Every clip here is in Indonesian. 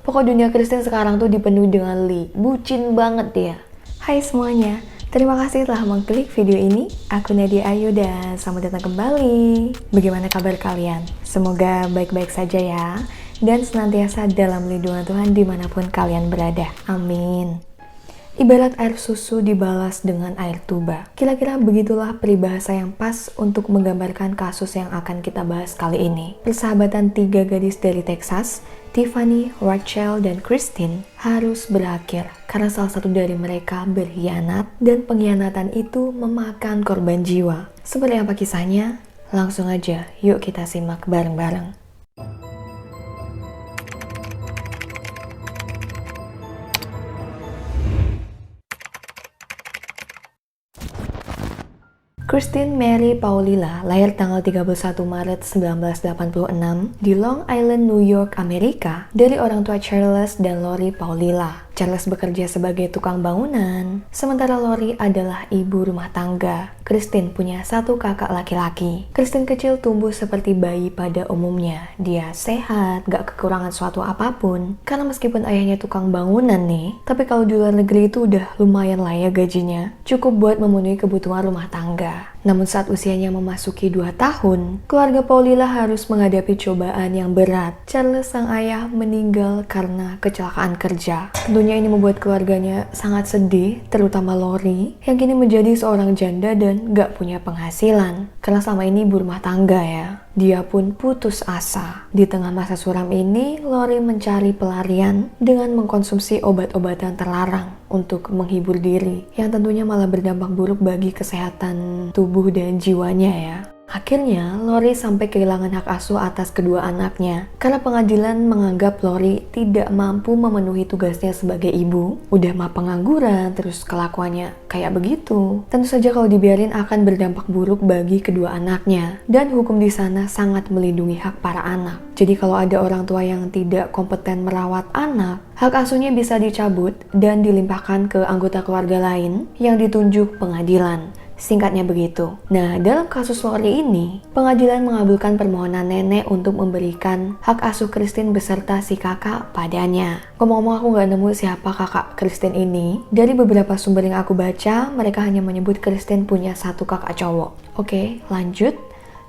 Pokok dunia Kristen sekarang tuh dipenuhi dengan bucin banget dia. Hai semuanya, terima kasih telah mengklik video ini. Aku Nadia Ayu dan selamat datang kembali. Bagaimana kabar kalian? Semoga baik-baik saja ya, dan senantiasa dalam lindungan Tuhan dimanapun kalian berada. Amin. Ibarat air susu dibalas dengan air tuba. Kira-kira begitulah peribahasa yang pas untuk menggambarkan kasus yang akan kita bahas kali ini. Persahabatan tiga gadis dari Texas, Tiffany, Rachel, dan Christine, harus berakhir karena salah satu dari mereka berkhianat dan pengkhianatan itu memakan korban jiwa. Seperti apa kisahnya? Langsung aja, yuk kita simak bareng-bareng. Christine Mary Paulila lahir tanggal 31 Maret 1986 di Long Island, New York, Amerika dari orang tua Charles dan Lori Paulila. Charles bekerja sebagai tukang bangunan, sementara Lori adalah ibu rumah tangga. Christine punya satu kakak laki-laki. Christine kecil tumbuh seperti bayi pada umumnya. Dia sehat, gak kekurangan suatu apapun. Karena meskipun ayahnya tukang bangunan nih, tapi kalau di luar negeri itu udah lumayan lah ya gajinya. Cukup buat memenuhi kebutuhan rumah tangga. Namun saat usianya memasuki 2 tahun, keluarga Paulila harus menghadapi cobaan yang berat. Charles sang ayah meninggal karena kecelakaan kerja. Tentunya ini membuat keluarganya sangat sedih, terutama Lori, yang kini menjadi seorang janda dan gak punya penghasilan. Karena selama ini ibu rumah tangga ya. Dia pun putus asa. Di tengah masa suram ini, Lori mencari pelarian dengan mengkonsumsi obat-obatan terlarang untuk menghibur diri, yang tentunya malah berdampak buruk bagi kesehatan tubuh dan jiwanya ya. Akhirnya, Lori sampai kehilangan hak asuh atas kedua anaknya karena pengadilan menganggap Lori tidak mampu memenuhi tugasnya sebagai ibu. Udah mah pengangguran, terus kelakuannya kayak begitu. Tentu saja kalau dibiarin akan berdampak buruk bagi kedua anaknya. Dan hukum di sana sangat melindungi hak para anak. Jadi kalau ada orang tua yang tidak kompeten merawat anak, hak asuhnya bisa dicabut dan dilimpahkan ke anggota keluarga lain yang ditunjuk pengadilan. Singkatnya begitu. Nah, dalam kasus Lori ini, pengadilan mengabulkan permohonan nenek untuk memberikan hak asuh Christine beserta si kakak padanya. Ngomong-ngomong, aku gak nemu siapa kakak Christine ini. Dari beberapa sumber yang aku baca, mereka hanya menyebut Christine punya satu kakak cowok. Oke, lanjut.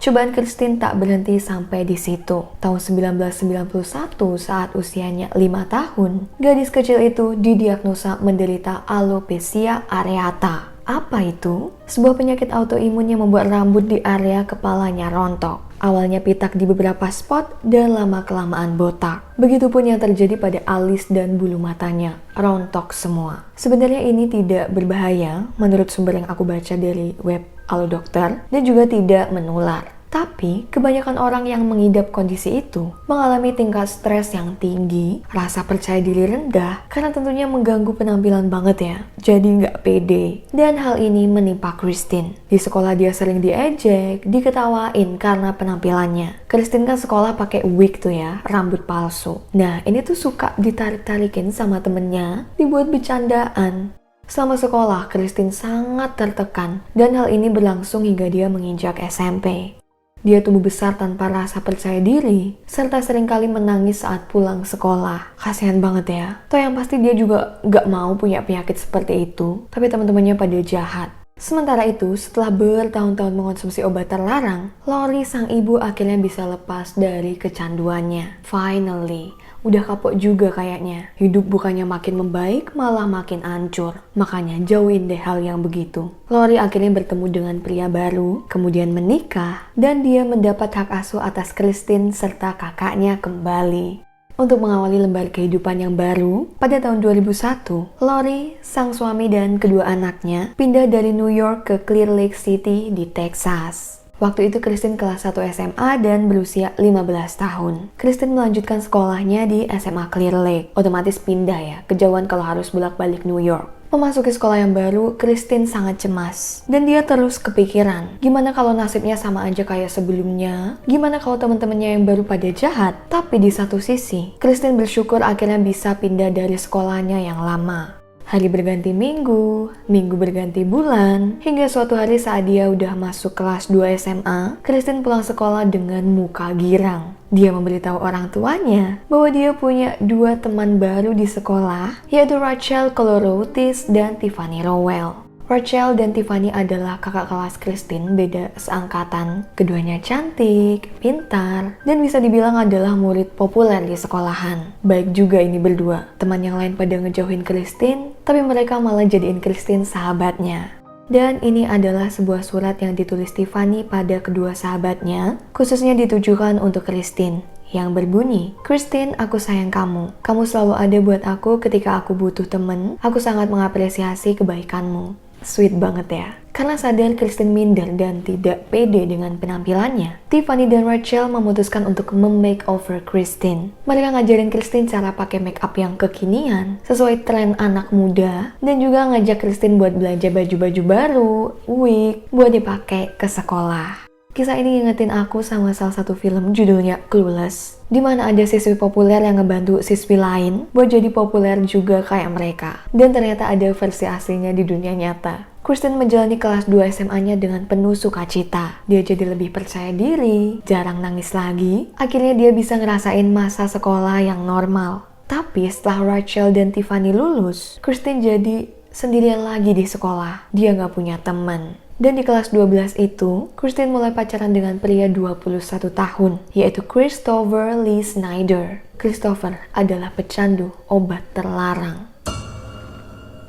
Cobaan Christine tak berhenti sampai di situ. Tahun 1991, saat usianya 5 tahun, gadis kecil itu didiagnosa menderita alopecia areata. Apa itu? Sebuah penyakit autoimun yang membuat rambut di area kepalanya rontok. Awalnya pitak di beberapa spot dan lama-kelamaan botak. Begitupun yang terjadi pada alis dan bulu matanya, rontok semua. Sebenarnya ini tidak berbahaya menurut sumber yang aku baca dari web Halo Dokter dan juga tidak menular. Tapi, kebanyakan orang yang mengidap kondisi itu mengalami tingkat stres yang tinggi, rasa percaya diri rendah, karena tentunya mengganggu penampilan banget ya. Jadi nggak pede. Dan hal ini menimpa Christine. Di sekolah dia sering diejek, diketawain karena penampilannya. Christine kan sekolah pakai wig tuh ya, rambut palsu. Nah, ini tuh suka ditarik-tarikin sama temennya, dibuat bercandaan. Selama sekolah, Christine sangat tertekan, dan hal ini berlangsung hingga dia menginjak SMP. Dia tumbuh besar tanpa rasa percaya diri, serta seringkali menangis saat pulang sekolah. Kasihan banget ya. Toh yang pasti dia juga gak mau punya penyakit seperti itu, tapi teman-temannya pada jahat. Sementara itu, setelah bertahun-tahun mengonsumsi obat terlarang, Lori sang ibu akhirnya bisa lepas dari kecanduannya. Finally, udah kapok juga kayaknya. Hidup bukannya makin membaik, malah makin hancur. Makanya jauhin deh hal yang begitu. Lori akhirnya bertemu dengan pria baru, kemudian menikah, dan dia mendapat hak asuh atas Christine serta kakaknya kembali. Untuk mengawali lembar kehidupan yang baru, pada tahun 2001, Lori, sang suami dan kedua anaknya pindah dari New York ke Clear Lake City di Texas. Waktu itu Christine kelas 1 SMA dan berusia 15 tahun. Christine melanjutkan sekolahnya di SMA Clear Lake. Otomatis pindah ya, kejauhan kalau harus bolak-balik New York. Memasuki sekolah yang baru, Christine sangat cemas. Dan dia terus kepikiran, gimana kalau nasibnya sama aja kayak sebelumnya? Gimana kalau teman-temannya yang baru pada jahat? Tapi di satu sisi, Christine bersyukur akhirnya bisa pindah dari sekolahnya yang lama. Hari berganti minggu, minggu berganti bulan, hingga suatu hari saat dia udah masuk kelas 2 SMA, Christine pulang sekolah dengan muka girang. Dia memberitahu orang tuanya bahwa dia punya 2 teman baru di sekolah, yaitu Rachel Coloroutis dan Tiffany Rowell. Rachel dan Tiffany adalah kakak kelas Christine, beda seangkatan. Keduanya cantik, pintar, dan bisa dibilang adalah murid populer di sekolahan. Baik juga ini berdua. Teman yang lain pada ngejauhin Christine, tapi mereka malah jadiin Christine sahabatnya. Dan ini adalah sebuah surat yang ditulis Tiffany pada kedua sahabatnya, khususnya ditujukan untuk Christine. Yang berbunyi, "Christine, aku sayang kamu. Kamu selalu ada buat aku ketika aku butuh temen. Aku sangat mengapresiasi kebaikanmu." Sweet banget ya. Karena sadar Christine minder dan tidak pede dengan penampilannya, Tiffany dan Rachel memutuskan untuk memakeover Christine. Mereka ngajarin Christine cara pakai make up yang kekinian, sesuai tren anak muda, dan juga ngajak Christine buat belanja baju-baju baru, wig, buat dipakai ke sekolah. Kisah ini ngingetin aku sama salah satu film judulnya Clueless, di mana ada siswi populer yang ngebantu siswi lain buat jadi populer juga kayak mereka. Dan ternyata ada versi aslinya di dunia nyata. Christine menjalani kelas 2 SMA-nya dengan penuh sukacita. Dia jadi lebih percaya diri, jarang nangis lagi. Akhirnya dia bisa ngerasain masa sekolah yang normal. Tapi setelah Rachel dan Tiffany lulus, Christine jadi sendirian lagi di sekolah. Dia nggak punya teman. Dan di kelas 12 itu, Christine mulai pacaran dengan pria 21 tahun, yaitu Christopher Lee Snyder. Christopher adalah pecandu obat terlarang.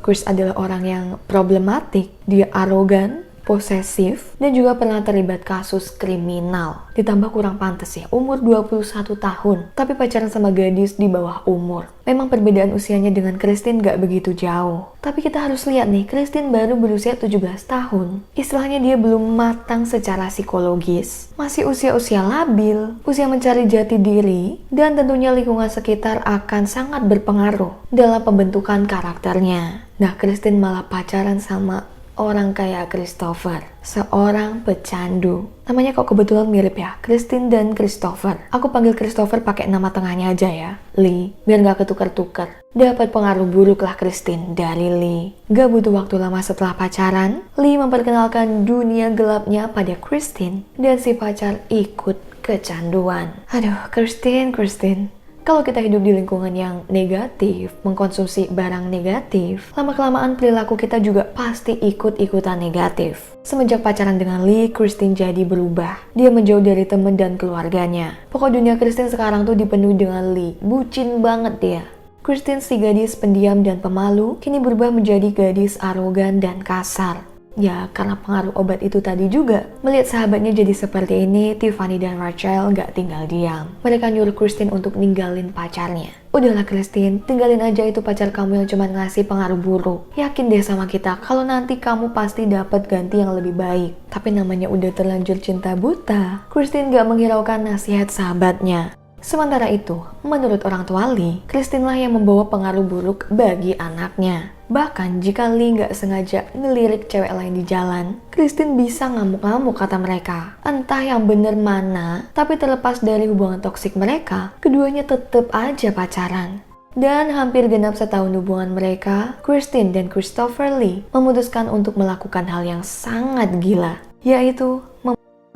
Chris adalah orang yang problematik, dia arogan, posesif, dan juga pernah terlibat kasus kriminal. Ditambah kurang pantas ya, umur 21 tahun, tapi pacaran sama gadis di bawah umur. Memang perbedaan usianya dengan Christine gak begitu jauh. Tapi kita harus lihat nih, Christine baru berusia 17 tahun. Istilahnya dia belum matang secara psikologis. Masih usia-usia labil, usia mencari jati diri, dan tentunya lingkungan sekitar akan sangat berpengaruh dalam pembentukan karakternya. Nah, Christine malah pacaran sama orang kayak Christopher, seorang pecandu. Namanya kok kebetulan mirip ya, Christine dan Christopher. Aku panggil Christopher pakai nama tengahnya aja ya, Lee, biar gak ketukar-tukar. Dapat pengaruh buruk lah Christine dari Lee. Gak butuh waktu lama setelah pacaran, Lee memperkenalkan dunia gelapnya pada Christine, dan si pacar ikut kecanduan. Aduh, Christine. Kalau kita hidup di lingkungan yang negatif, mengkonsumsi barang negatif, lama-kelamaan perilaku kita juga pasti ikut-ikutan negatif. Semenjak pacaran dengan Lee, Christine jadi berubah. Dia menjauh dari teman dan keluarganya. Pokok dunia Christine sekarang tuh dipenuhi dengan Lee. Bucin banget dia. Christine, si gadis pendiam dan pemalu, kini berubah menjadi gadis arogan dan kasar. Ya, karena pengaruh obat itu tadi juga. Melihat sahabatnya jadi seperti ini, Tiffany dan Rachel gak tinggal diam. Mereka nyuruh Christine untuk ninggalin pacarnya. Udahlah Christine, tinggalin aja itu pacar kamu yang cuma ngasih pengaruh buruk. Yakin deh sama kita, kalau nanti kamu pasti dapat ganti yang lebih baik. Tapi namanya udah terlanjur cinta buta, Christine gak menghiraukan nasihat sahabatnya. Sementara itu, menurut orang tua Lee, Christine lah yang membawa pengaruh buruk bagi anaknya. Bahkan jika Lee nggak sengaja ngelirik cewek lain di jalan, Christine bisa ngamuk-ngamuk kata mereka. Entah yang bener mana, tapi terlepas dari hubungan toksik mereka, keduanya tetap aja pacaran. Dan hampir genap setahun hubungan mereka, Christine dan Christopher Lee memutuskan untuk melakukan hal yang sangat gila, yaitu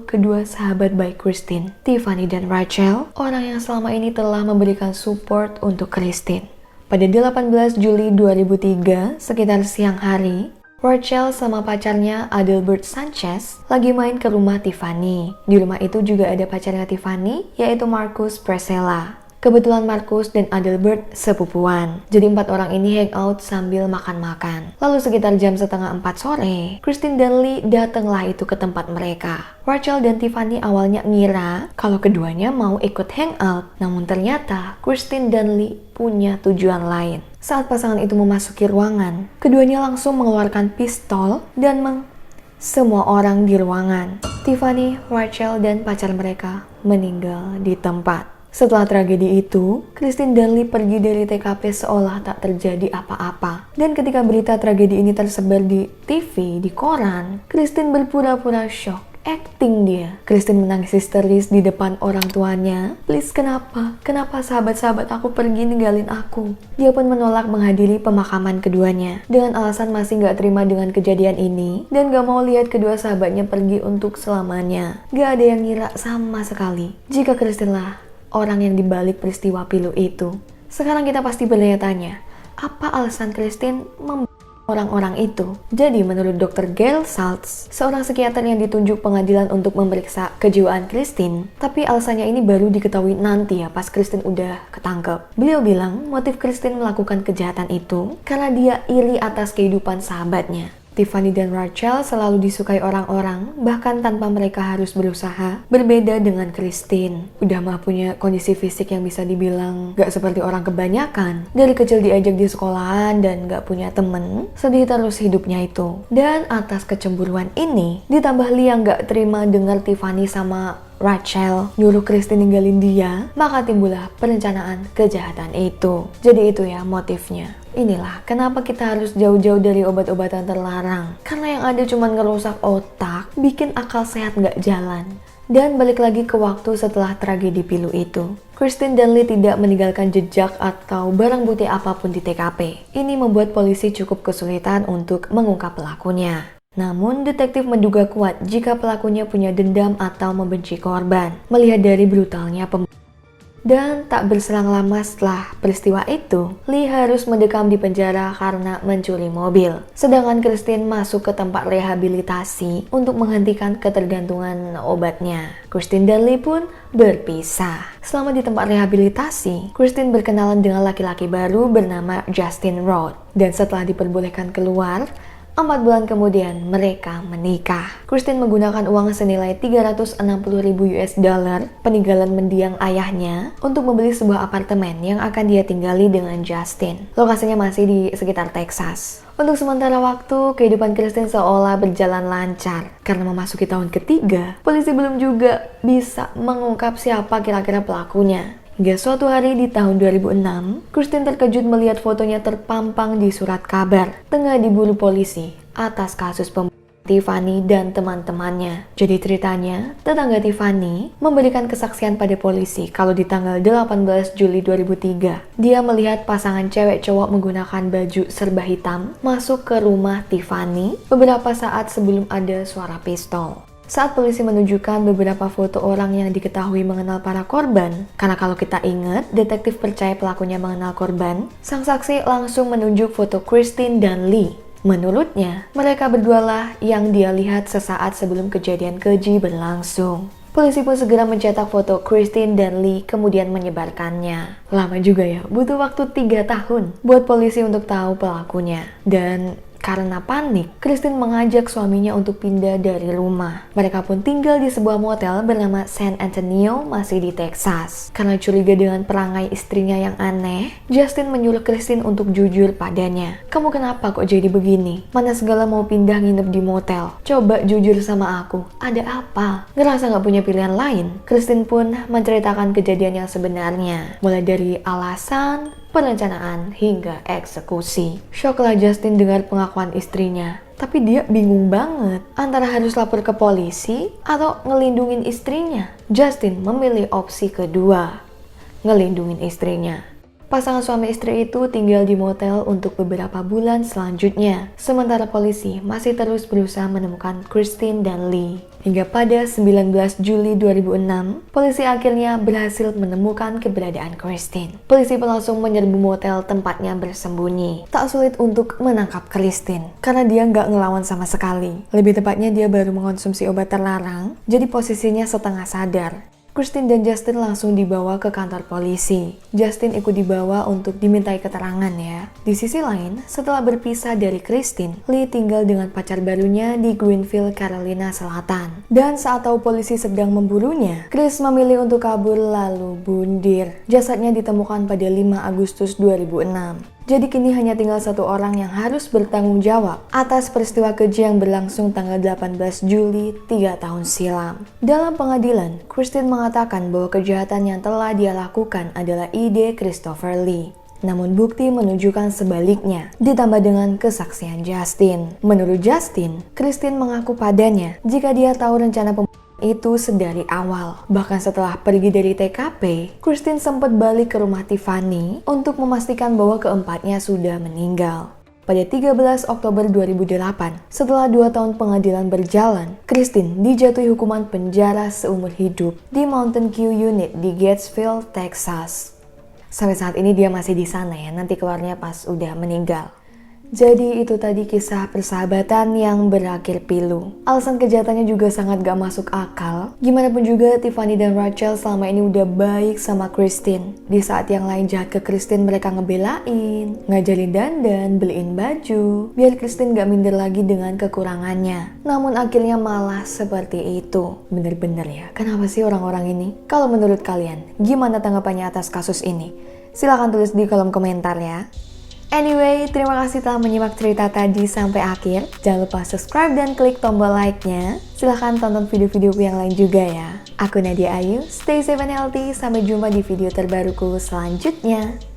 kedua sahabat baik Christine, Tiffany dan Rachel, orang yang selama ini telah memberikan support untuk Christine. Pada 18 Juli 2003, sekitar siang hari, Rachel sama pacarnya Adelbert Sanchez lagi main ke rumah Tiffany. Di rumah itu juga ada pacarnya Tiffany, yaitu Marcus Presella. Kebetulan Marcus dan Adelbert sepupuan. Jadi 4 orang ini hangout sambil makan-makan. Lalu sekitar jam setengah 4 sore, Christine dan Lee datanglah itu ke tempat mereka. Rachel dan Tiffany awalnya ngira kalau keduanya mau ikut hangout. Namun ternyata Christine dan Lee punya tujuan lain. Saat pasangan itu memasuki ruangan, keduanya langsung mengeluarkan pistol dan semua orang di ruangan. Tiffany, Rachel, dan pacar mereka meninggal di tempat. Setelah tragedi itu, Christine dan Lee pergi dari TKP seolah tak terjadi apa-apa. Dan ketika berita tragedi ini tersebar di TV, di koran, Christine berpura-pura shock acting dia. Kristen menangis histeris di depan orang tuanya. Please, kenapa? Kenapa sahabat-sahabat aku pergi ninggalin aku? Dia pun menolak menghadiri pemakaman keduanya dengan alasan masih gak terima dengan kejadian ini dan gak mau lihat kedua sahabatnya pergi untuk selamanya. Gak ada yang ngira sama sekali jika Kristen lah orang yang dibalik peristiwa pilu itu. Sekarang kita pasti bertanya-tanya, apa alasan Kristen orang-orang itu? Jadi menurut Dr. Gail Saltz, seorang psikiater yang ditunjuk pengadilan untuk memeriksa kejiwaan Kristen, tapi alasannya ini baru diketahui nanti ya pas Kristen udah ketangkep. Beliau bilang motif Kristen melakukan kejahatan itu karena dia iri atas kehidupan sahabatnya. Tiffany dan Rachel selalu disukai orang-orang, bahkan tanpa mereka harus berusaha. Berbeda dengan Kristen. Udah mah punya kondisi fisik yang bisa dibilang gak seperti orang kebanyakan. Dari kecil diajak di sekolahan dan gak punya temen. Sedih terus hidupnya itu. Dan atas kecemburuan ini, ditambah Lee yang gak terima dengar Tiffany sama Rachel nyuruh Kristen ninggalin dia, maka timbullah perencanaan kejahatan itu. Jadi itu ya motifnya. Inilah kenapa kita harus jauh-jauh dari obat-obatan terlarang. Karena yang ada cuma ngerusak otak, bikin akal sehat nggak jalan. Dan balik lagi ke waktu setelah tragedi pilu itu. Kristen dan Lee tidak meninggalkan jejak atau barang bukti apapun di TKP. Ini membuat polisi cukup kesulitan untuk mengungkap pelakunya. Namun, detektif menduga kuat jika pelakunya punya dendam atau membenci korban. Melihat dari brutalnya dan tak berselang lama setelah peristiwa itu, Lee harus mendekam di penjara karena mencuri mobil. Sedangkan Kristen masuk ke tempat rehabilitasi untuk menghentikan ketergantungan obatnya. Kristen dan Lee pun berpisah. Selama di tempat rehabilitasi, Kristen berkenalan dengan laki-laki baru bernama Justin Roth. Dan setelah diperbolehkan keluar, 4 bulan kemudian mereka menikah. Kristen menggunakan uang senilai 360.000 US dollar peninggalan mendiang ayahnya untuk membeli sebuah apartemen yang akan dia tinggali dengan Justin. Lokasinya masih di sekitar Texas. Untuk sementara waktu, kehidupan Kristen seolah berjalan lancar. Karena memasuki tahun ketiga, polisi belum juga bisa mengungkap siapa kira-kira pelakunya. Hingga suatu hari di tahun 2006, Kristen terkejut melihat fotonya terpampang di surat kabar tengah diburu polisi atas kasus pembunuhan Tiffany dan teman-temannya. Jadi ceritanya, tetangga Tiffany memberikan kesaksian pada polisi kalau di tanggal 18 Juli 2003, dia melihat pasangan cewek cowok menggunakan baju serba hitam masuk ke rumah Tiffany beberapa saat sebelum ada suara pistol. Saat polisi menunjukkan beberapa foto orang yang diketahui mengenal para korban, karena kalau kita ingat, detektif percaya pelakunya mengenal korban, sang saksi langsung menunjuk foto Kristen dan Lee. Menurutnya, mereka berdualah yang dia lihat sesaat sebelum kejadian keji berlangsung. Polisi pun segera mencetak foto Kristen dan Lee kemudian menyebarkannya. Lama juga ya, butuh waktu 3 tahun buat polisi untuk tahu pelakunya. Dan karena panik, Kristen mengajak suaminya untuk pindah dari rumah. Mereka pun tinggal di sebuah motel bernama San Antonio, masih di Texas. Karena curiga dengan perangai istrinya yang aneh, Justin menyuruh Kristen untuk jujur padanya. Kamu kenapa kok jadi begini? Mana segala mau pindah nginep di motel? Coba jujur sama aku, ada apa? Ngerasa gak punya pilihan lain? Kristen pun menceritakan kejadian yang sebenarnya. Mulai dari alasan, perencanaan, hingga eksekusi. Shocklah Justin dengar pengakuan istrinya. Tapi dia bingung banget antara harus lapor ke polisi atau ngelindungin istrinya. Justin memilih opsi kedua, ngelindungin istrinya. Pasangan suami istri itu tinggal di motel untuk beberapa bulan selanjutnya. Sementara polisi masih terus berusaha menemukan Kristen dan Lee. Hingga pada 19 Juli 2006, polisi akhirnya berhasil menemukan keberadaan Kristen. Polisi pun langsung menyerbu motel tempatnya bersembunyi. Tak sulit untuk menangkap Kristen, karena dia nggak ngelawan sama sekali. Lebih tepatnya dia baru mengonsumsi obat terlarang, jadi posisinya setengah sadar. Kristen dan Justin langsung dibawa ke kantor polisi. Justin ikut dibawa untuk dimintai keterangan ya. Di sisi lain, setelah berpisah dari Kristen, Lee tinggal dengan pacar barunya di Greenville, Carolina Selatan. Dan saat tahu polisi sedang memburunya, Chris memilih untuk kabur lalu bundir. Jasadnya ditemukan pada 5 Agustus 2006. Jadi kini hanya tinggal satu orang yang harus bertanggung jawab atas peristiwa keji yang berlangsung tanggal 18 Juli 3 tahun silam. Dalam pengadilan, Kristen mengatakan bahwa kejahatan yang telah dia lakukan adalah ide Christopher Lee. Namun bukti menunjukkan sebaliknya, ditambah dengan kesaksian Justin. Menurut Justin, Christine mengaku padanya jika dia tahu rencana itu sedari awal. Bahkan setelah pergi dari TKP, Christine sempat balik ke rumah Tiffany untuk memastikan bahwa keempatnya sudah meninggal. Pada 13 Oktober 2008, setelah 2 tahun pengadilan berjalan, Christine dijatuhi hukuman penjara seumur hidup di Mountain View Unit di Gatesville, Texas. Sampai saat ini dia masih di sana ya, nanti keluarnya pas udah meninggal. Jadi itu tadi kisah persahabatan yang berakhir pilu. Alasan kejahatannya juga sangat gak masuk akal. Gimana pun juga Tiffany dan Rachel selama ini udah baik sama Christine. Di saat yang lain jahat ke Christine mereka ngebelain, ngajarin dandan, beliin baju, biar Christine gak minder lagi dengan kekurangannya. Namun akhirnya malah seperti itu. Bener-bener ya, kenapa sih orang-orang ini? Kalau menurut kalian, gimana tanggapannya atas kasus ini? Silahkan tulis di kolom komentar ya. Anyway, terima kasih telah menyimak cerita tadi sampai akhir. Jangan lupa subscribe dan klik tombol like-nya. Silahkan tonton video-video yang lain juga ya. Aku Nadia Ayu, stay safe and healthy. Sampai jumpa di video terbaruku selanjutnya.